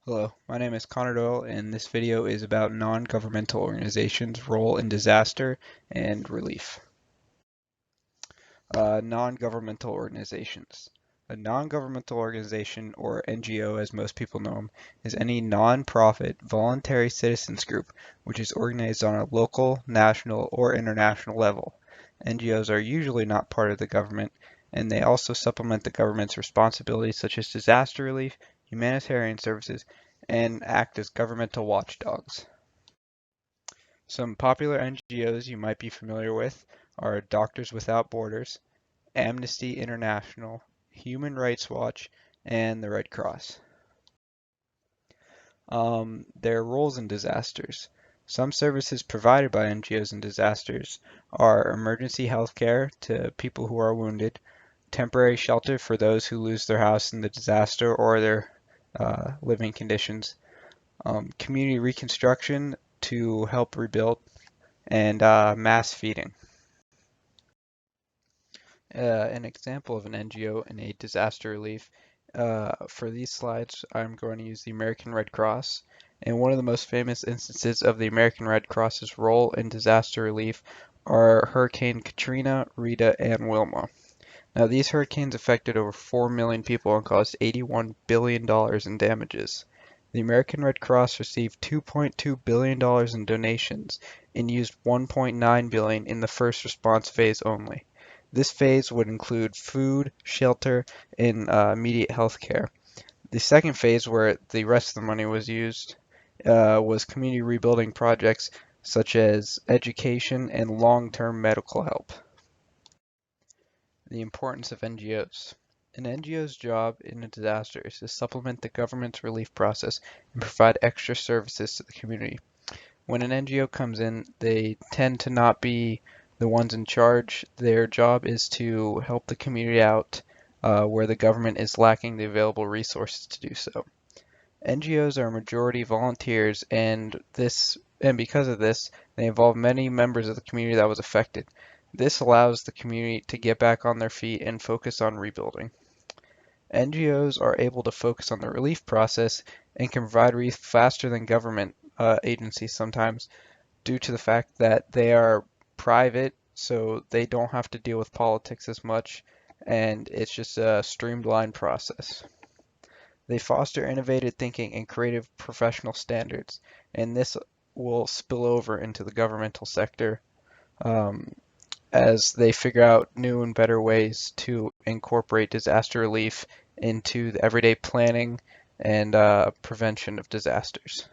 Hello, my name is Connor Doyle, and this video is about non-governmental organizations' role in disaster and relief. Non-governmental organizations. A non-governmental organization, or NGO as most people know them, is any non-profit, voluntary citizens group which is organized on a local, national, or international level. NGOs are usually not part of the government, and they also supplement the government's responsibilities such as disaster relief, humanitarian services, and act as governmental watchdogs. Some popular NGOs you might be familiar with are Doctors Without Borders, Amnesty International, Human Rights Watch, and the Red Cross. Their roles in disasters. Some services provided by NGOs in disasters are emergency health care to people who are wounded, temporary shelter for those who lose their house in the disaster or their living conditions, community reconstruction to help rebuild, and mass feeding. An example of an NGO in a disaster relief. For these slides, I'm going to use the American Red Cross. And one of the most famous instances of the American Red Cross's role in disaster relief are Hurricane Katrina, Rita, and Wilma. Now, these hurricanes affected over 4 million people and caused $81 billion in damages. The American Red Cross received $2.2 billion in donations and used $1.9 billion in the first response phase only. This phase would include food, shelter, and immediate health care. The second phase, where the rest of the money was used, was community rebuilding projects such as education and long-term medical help. The importance of NGOs. An NGO's job in a disaster is to supplement the government's relief process and provide extra services to the community. When an NGO comes in, they tend to not be the ones in charge. Their job is to help the community out where the government is lacking the available resources to do so. NGOs are majority volunteers, and because of this, they involve many members of the community that was affected. This allows the community to get back on their feet and focus on rebuilding. NGOs are able to focus on the relief process and can provide relief faster than government agencies sometimes due to the fact that they are private, so they don't have to deal with politics as much, and it's just a streamlined process. They foster innovative thinking and creative professional standards, and this will spill over into the governmental sector um, as they figure out new and better ways to incorporate disaster relief into the everyday planning and prevention of disasters.